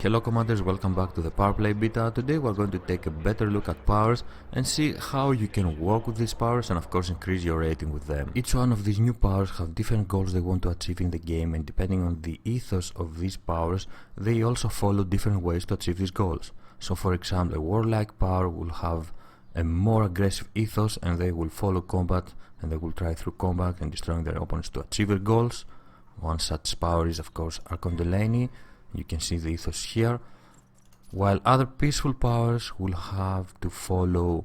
Hello commanders, welcome back to the Powerplay beta. Today we're going to take a better look at powers and see how you can work with these powers and of course increase your rating with them. Each one of these new powers have different goals they want to achieve in the game, and depending on the ethos of these powers, they also follow different ways to achieve these goals. So for example, a warlike power will have a more aggressive ethos and they will follow combat and they will try through combat and destroying their opponents to achieve their goals. One such power is of course Archon Delaney. You can see the ethos here, while other peaceful powers will have to follow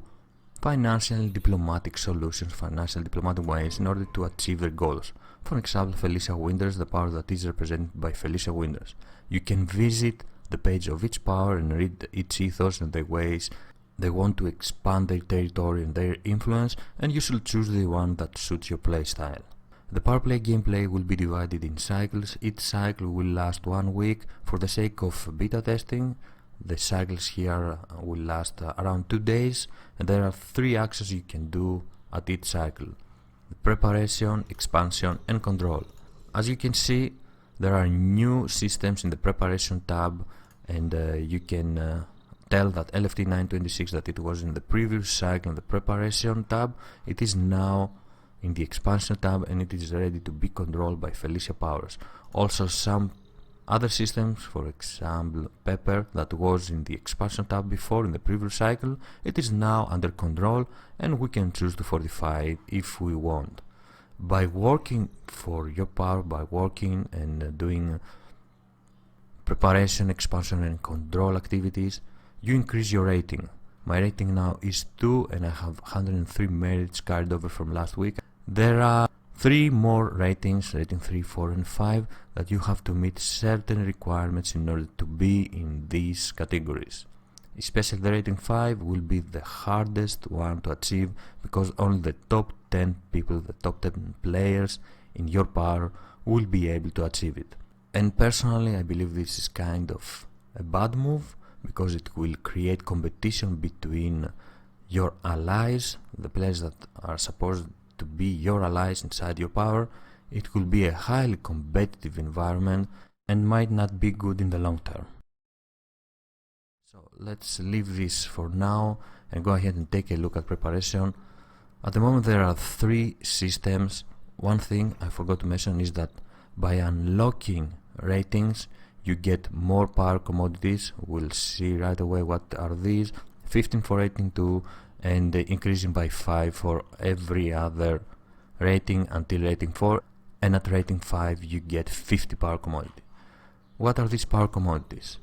financial diplomatic solutions, financial diplomatic ways in order to achieve their goals. For example, Felicia Winters, the power that is represented by Felicia Winters. You can visit the page of each power and read its ethos and the ways they want to expand their territory and their influence, and you should choose the one that suits your playstyle. The Powerplay gameplay will be divided in cycles. Each cycle will last 1 week. For the sake of beta testing, the cycles here will last around 2 days, and there are 3 actions you can do at each cycle: the preparation, expansion and control. As you can see, there are new systems in the preparation tab, and you can tell that LFT 926 that it was in the previous cycle in the preparation tab, it is now in the expansion tab and it is ready to be controlled by Felicia powers. Also some other systems, for example Pepper, that was in the expansion tab before in the previous cycle, it is now under control and we can choose to fortify it if we want. By working for your power, by working and doing preparation, expansion and control activities, you increase your rating. My rating now is 2 and I have 103 merits carried over from last week. There are 3 more ratings, rating 3, 4 and 5, that you have to meet certain requirements in order to be in these categories. Especially the rating 5 will be the hardest one to achieve because only the top 10 people, the top 10 players in your power will be able to achieve it. And personally I believe this is kind of a bad move, because it will create competition between your allies, the players that are supposed to be your allies inside your power. It will be a highly competitive environment and might not be good in the long term. So let's leave this for now and go ahead and take a look at preparation. At the moment there are 3 systems. One thing I forgot to mention is that by unlocking ratings you get more power commodities. We'll see right away what are these. 15 for rating 2 and increasing by 5 for every other rating until rating 4, and at rating 5 you get 50 power commodity. What are these power commodities?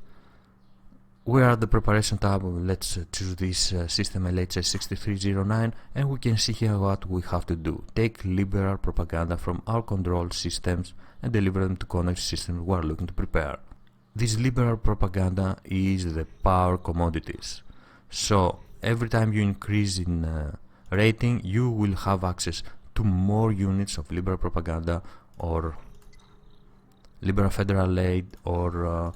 We are at the preparation tab. Let's choose this system LHS 6309 and we can see here what we have to do. Take liberal propaganda from our control systems and deliver them to connect systems we are looking to prepare. This liberal propaganda is the power commodities. So every time you increase in rating, you will have access to more units of liberal propaganda or liberal federal aid or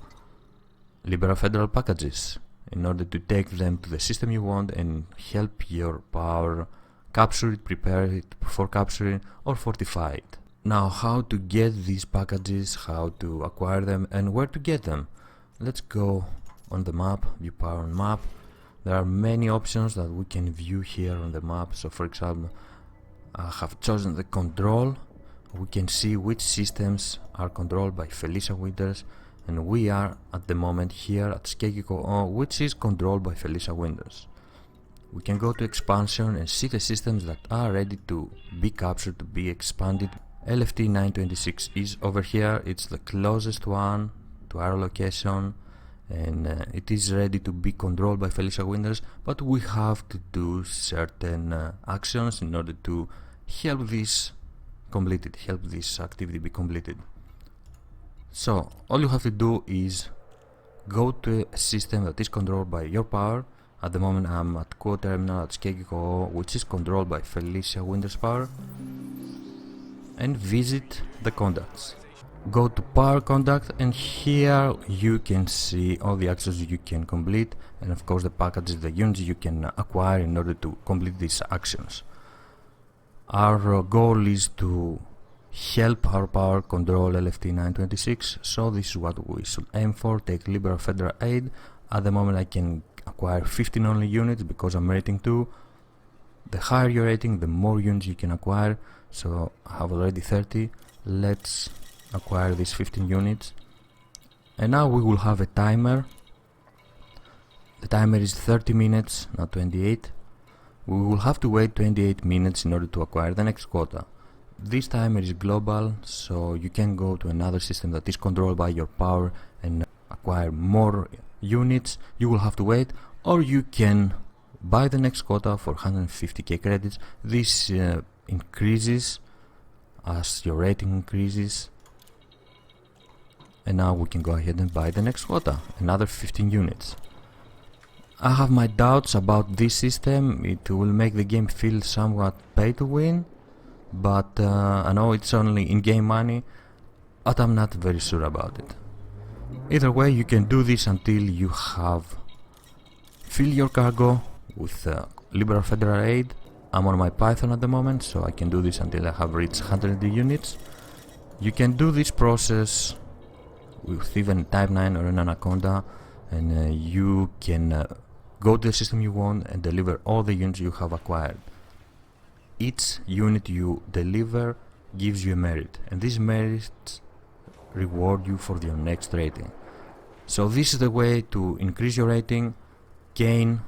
liberal federal packages in order to take them to the system you want and help your power capture it, prepare it for capturing or fortify it. Now, how to get these packages, how to acquire them and where to get them. Let's go on the map, view power on map. There are many options that we can view here on the map. So for example, I have chosen the control. We can see which systems are controlled by Felicia Winters, and we are at the moment here at Skegiko, which is controlled by Felicia Winters. We can go to expansion and see the systems that are ready to be captured, to be expanded. LFT 926 is over here. It's the closest one to our location and it is ready to be controlled by Felicia Winters, but we have to do certain actions in order to help this completed, help this activity be completed. So all you have to do is go to a system that is controlled by your power. At the moment I'm at Co-Terminal at Skegiko, which is controlled by Felicia Winters power, and visit the contacts. Go to power contact and here you can see all the actions you can complete and of course the packages, the units you can acquire in order to complete these actions. Our goal is to help our power control LFT 926, so this is what we should aim for. Take liberal federal aid. At the moment I can acquire 15 only units because I'm rating 2. The higher your rating, the more units you can acquire, so I have already 30. Let's acquire these 15 units. And now we will have a timer. The timer is 30 minutes, not 28. We will have to wait 28 minutes in order to acquire the next quota. This timer is global, so you can go to another system that is controlled by your power and acquire more units. You will have to wait, or you can buy the next quota for 150k credits. This increases as your rating increases. And now we can go ahead and buy the next quota, another 15 units. I have my doubts about this system. It will make the game feel somewhat pay to win, but I know it's only in-game money, but I'm not very sure about it. Either way, you can do this until you have fill your cargo with liberal federal aid. I'm on my Python at the moment, so I can do this until I have reached 100 units. You can do this process with even Type 9 or an Anaconda, and you can go to the system you want and deliver all the units you have acquired. Each unit you deliver gives you a merit, and these merits reward you for your next rating. So this is the way to increase your rating, gain,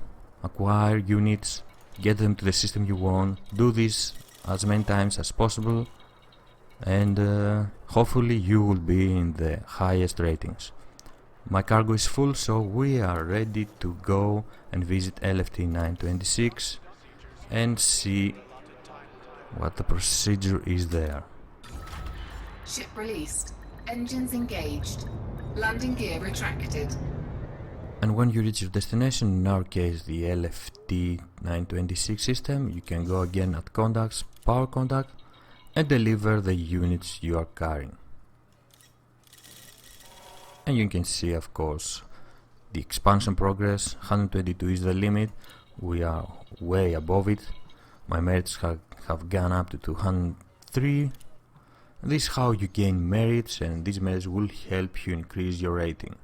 acquire units, get them to the system you want. Do this as many times as possible, and hopefully you will be in the highest ratings. My cargo is full, so we are ready to go and visit LFT 926 and see what the procedure is there. Ship released. Engines engaged. Landing gear retracted. And when you reach your destination, in our case the LFT 926 system, you can go again at contacts, power contact, and deliver the units you are carrying. And you can see, of course, the expansion progress. 122 is the limit. We are way above it. My merits have gone up to 203. This is how you gain merits, and these merits will help you increase your rating.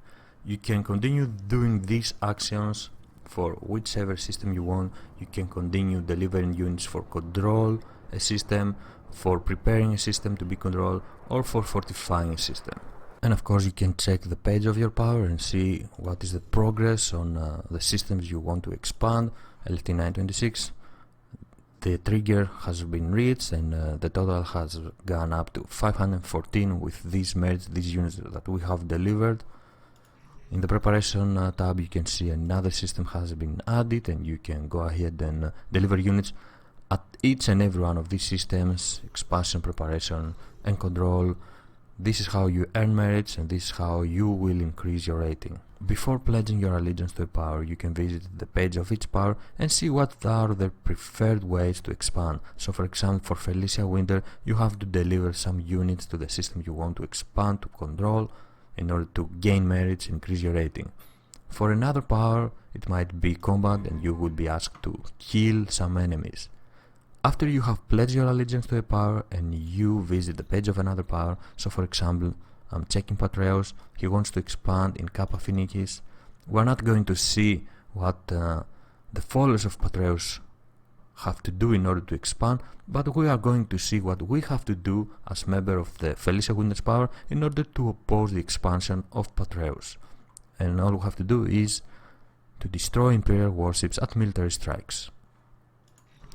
You can continue doing these actions for whichever system you want. You can continue delivering units for control a system, for preparing a system to be controlled, or for fortifying a system. And of course you can check the page of your power and see what is the progress on the systems you want to expand. LFT 926, the trigger has been reached, and the total has gone up to 514 with these merits, these units that we have delivered. In the preparation tab you can see another system has been added, and you can go ahead and deliver units at each and every one of these systems: expansion, preparation, and control. This is how you earn merits, and this is how you will increase your rating. Before pledging your allegiance to a power, you can visit the page of each power and see what are their preferred ways to expand. So for example, for Felicia Winter, you have to deliver some units to the system you want to expand, to control, in order to gain merits, increase your rating. For another power, it might be combat, and you would be asked to kill some enemies. After you have pledged your allegiance to a power and you visit the page of another power, so for example, I'm checking Patreus, he wants to expand in Kappa Phoenix. We're not going to see what the followers of Patreus have to do in order to expand, but we are going to see what we have to do as member of the Felicia Winter's power in order to oppose the expansion of Patreus. And all we have to do is to destroy Imperial warships at military strikes.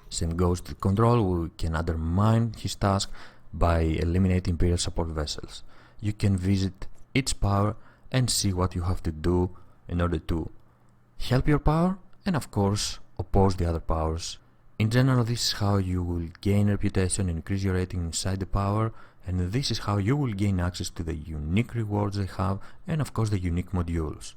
Same goes to control. We can undermine his task by eliminating Imperial support vessels. You can visit each power and see what you have to do in order to help your power and of course oppose the other powers. In general, this is how you will gain reputation and increase your rating inside the power, and this is how you will gain access to the unique rewards they have and of course the unique modules.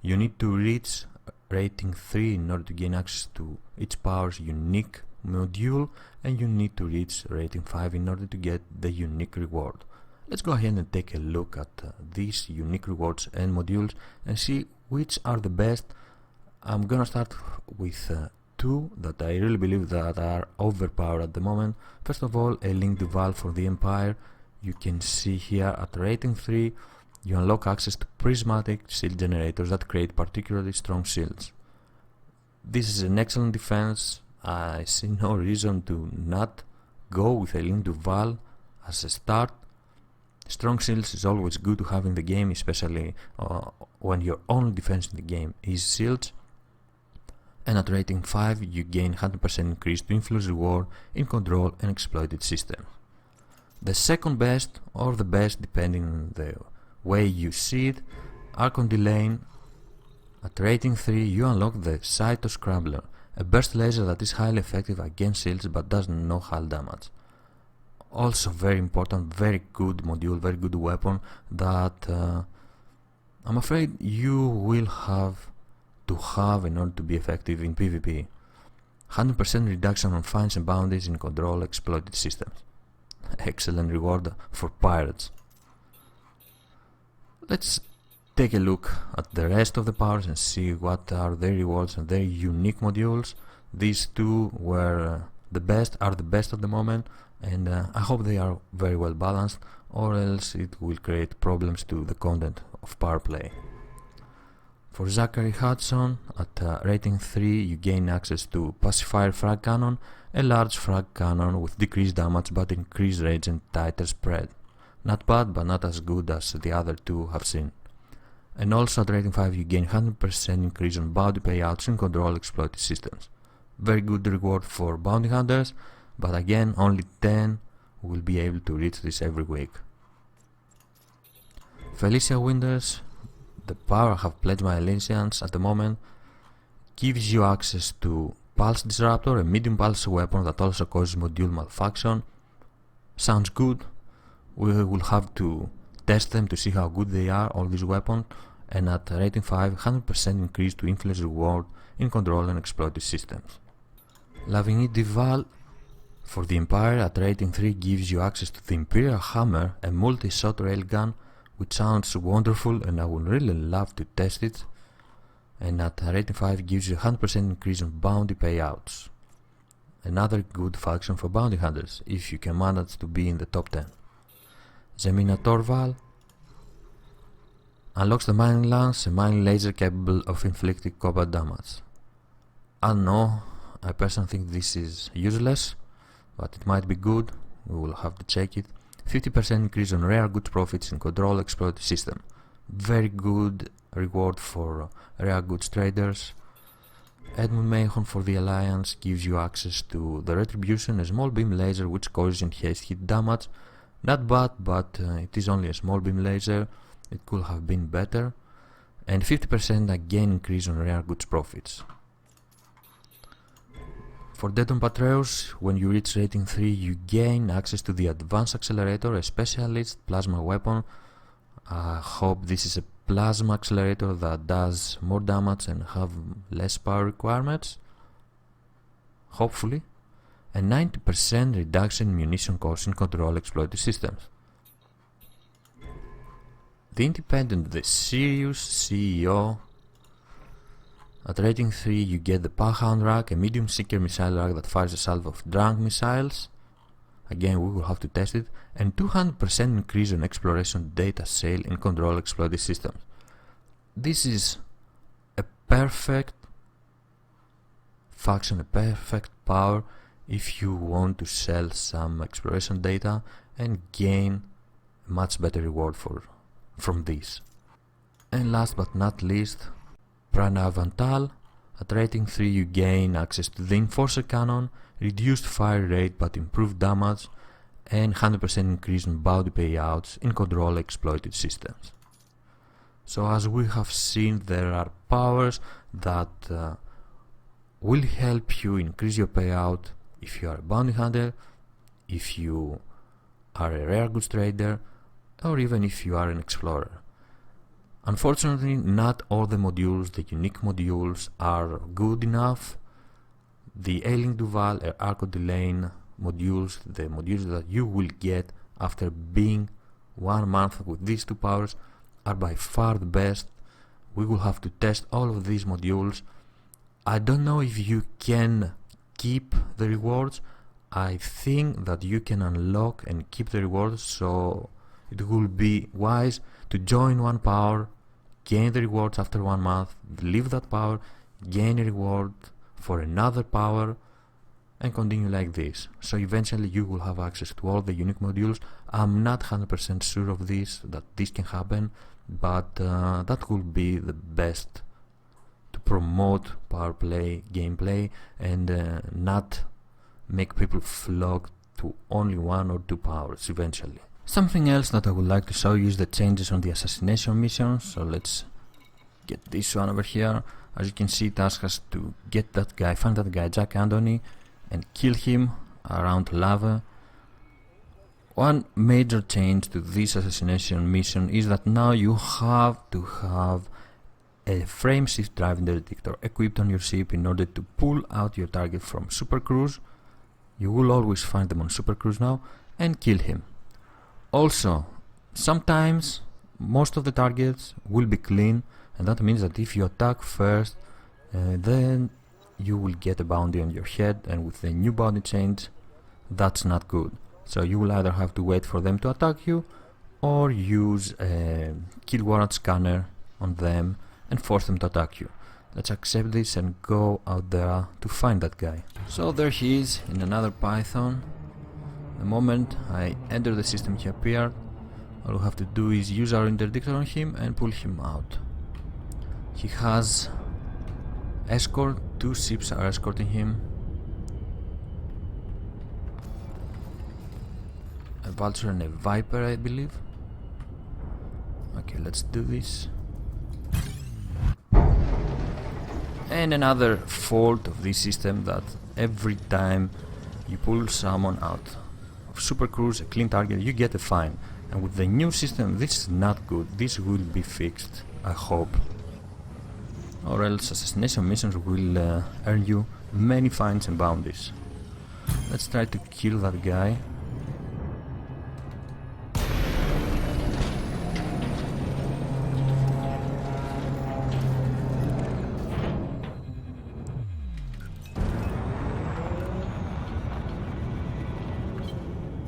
You need to reach rating 3 in order to gain access to each power's unique module, and you need to reach rating 5 in order to get the unique reward. Let's go ahead and take a look at these unique rewards and modules and see which are the best. I'm gonna start with two that I really believe that are overpowered at the moment. First of all, a link duval for the Empire. You can see here at rating 3 you unlock access to prismatic shield generators that create particularly strong shields. This is an excellent defense. I see no reason to not go with a link duval as a start. Strong shields is always good to have in the game, especially when your only defense in the game is shields. And at rating 5 you gain 100% increase to influence reward in control and exploited systems. The second best, or the best depending on the way you see it, Archon Delane. At rating 3 you unlock the Cyto Scrambler, a burst laser that is highly effective against shields but does no hull damage. Also very important, very good module, very good weapon that I'm afraid you will have to have in order to be effective in PvP. 100% reduction on fines and bounties in control exploited systems. Excellent reward for pirates. Let's take a look at the rest of the powers and see what are their rewards and their unique modules. These two are the best at the moment, and I hope they are very well balanced, or else it will create problems to the content of Powerplay. For Zachary Hudson, at rating 3 you gain access to Pacifier Frag Cannon, a large frag cannon with decreased damage but increased range and tighter spread. Not bad, but not as good as the other two have seen. And also at rating 5 you gain 100% increase on bounty payouts in control exploited systems. Very good reward for bounty hunters, but again only 10 will be able to reach this every week. Felicia Winters, the power I have pledged my allegiance at the moment, gives you access to Pulse Disruptor, a medium pulse weapon that also causes module malfunction. Sounds good. We will have to test them to see how good they are, all these weapons. And at rating 5, 100% increase to influence reward in control and exploited systems. Lavigny Duval for the Empire at rating 3 gives you access to the Imperial Hammer, a multi-shot railgun, which sounds wonderful and I would really love to test it. And at rating 5 gives you 100% increase on bounty payouts. Another good faction for bounty hunters, if you can manage to be in the top 10. Zemina Torval unlocks the mining lance, a mining laser capable of inflicting combat damage. I know, I personally think this is useless, but it might be good, we will have to check it. 50% increase on rare goods profits in control exploited system. Very good reward for rare goods traders. Edmund Mahon for the Alliance gives you access to the Retribution, a small beam laser which causes enhanced hit damage. Not bad, but it is only a small beam laser, it could have been better. And 50% again increase on rare goods profits. For Deton Patreus, when you reach rating 3 you gain access to the Advanced Accelerator, a specialist plasma weapon. I hope this is a plasma accelerator that does more damage and have less power requirements. Hopefully. A 90% reduction in munition cost in control exploited systems. The Independent, the Sirius CEO. At rating 3 you get the Powhound Rack, a medium seeker missile rack that fires a salvo of drunk missiles. Again we will have to test it. And 200% increase on exploration data sale in control exploited systems. This is a perfect faction, a perfect power if you want to sell some exploration data and gain a much better reward from this. And last but not least, Prana Avantal. At rating 3 you gain access to the Enforcer Cannon, reduced fire rate but improved damage, and 100% increase in bounty payouts in control exploited systems. So as we have seen, there are powers that will help you increase your payout if you are a bounty hunter, if you are a rare goods trader, or even if you are an explorer. Unfortunately, not all the modules, the unique modules, are good enough. The Ailing Duval or Archon Delane modules, the modules that you will get after being 1 month with these two powers, are by far the best. We will have to test all of these modules I don't know if you can keep the rewards. I think that you can unlock and keep the rewards, so it will be wise to join one power, gain the rewards after 1 month, leave that power, gain a reward for another power, and continue like this. So eventually you will have access to all the unique modules. I'm not 100% sure of this, that this can happen, but that will be the best to promote power play gameplay and not make people flock to only 1 or 2 powers eventually. Something else that I would like to show you is the changes on the assassination missions. So let's get this one over here. As you can see, it asks us to get that guy, find that guy Jack Anthony, and kill him around lava. One major change to this assassination mission is that now you have to have a frame shift drive interdictor equipped on your ship in order to pull out your target from Super Cruise. You will always find them on Super Cruise now and kill him. Also, sometimes most of the targets will be clean, and that means that if you attack first, then you will get a bounty on your head, and with the new bounty change, that's not good. So you will either have to wait for them to attack you, or use a kill warrant scanner on them and force them to attack you. Let's accept this and go out there to find that guy. So there he is in another Python. The moment I enter the system, he appeared. All we have to do is use our interdictor on him and pull him out. He has escort, 2 ships are escorting him. A Vulture and a Viper, I believe. Okay, let's do this. And another fault of this system, that every time you pull someone out of Super Cruise, a clean target, you get a fine. And with the new system, this is not good. This will be fixed, I hope. Or else assassination missions will earn you many fines and bounties. Let's try to kill that guy.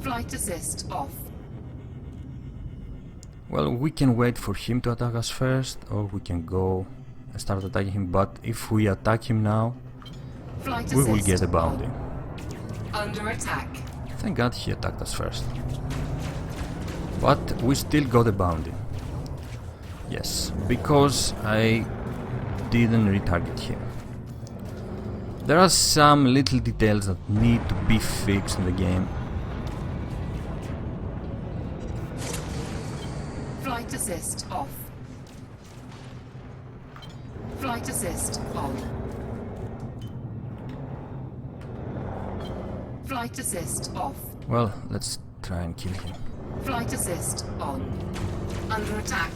Flight assist off. Well, we can wait for him to attack us first, or we can go and start attacking him, but if we attack him now, we will get a bounty. Under attack. Thank God he attacked us first. But we still got a bounty. Yes, because I didn't retarget him. There are some little details that need to be fixed in the game. Flight assist off. Flight assist on. Flight assist off. Well, let's try and kill him. Flight assist on. Under attack.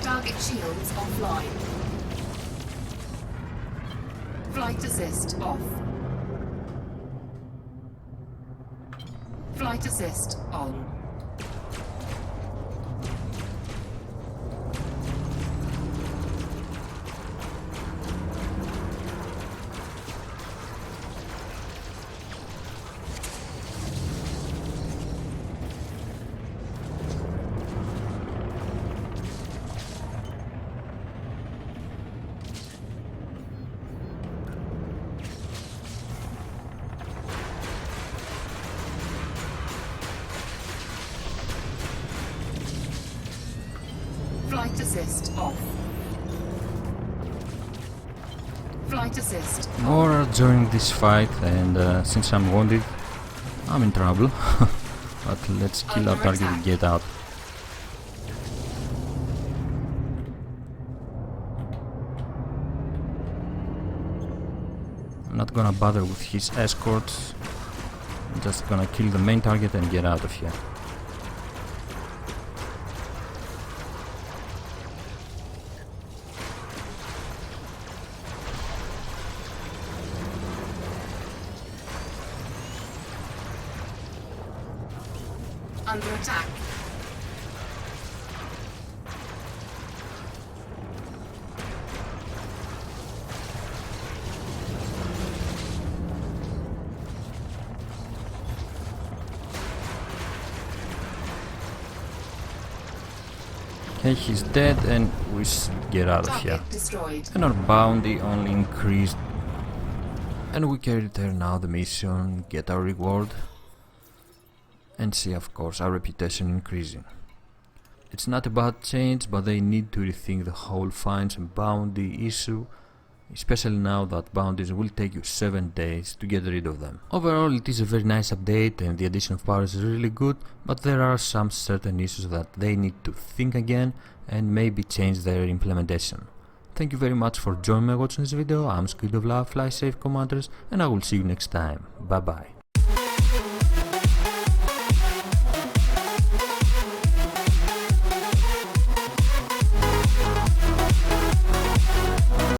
Target shields offline. Flight assist off. Flight assist on. Flight assist off. Flight assist. More are joining this fight, and since I'm wounded, I'm in trouble. But let's kill our target and get out. I'm not gonna bother with his escorts. I'm just gonna kill the main target and get out of here. under attack. Okay, he's dead and we get out of here. Target destroyed. And our bounty only increased. And we can return now the mission, get our reward, and see of course our reputation increasing. It's not about change, but they need to rethink the whole fines and bounty issue, especially now that bounties will take you 7 days to get rid of them. Overall, it is a very nice update and the addition of powers is really good, but there are some certain issues that they need to think again and maybe change their implementation. Thank you very much for joining me watching this video. I'm Squid of Love, fly safe commanders, and I will see you next time. Bye bye.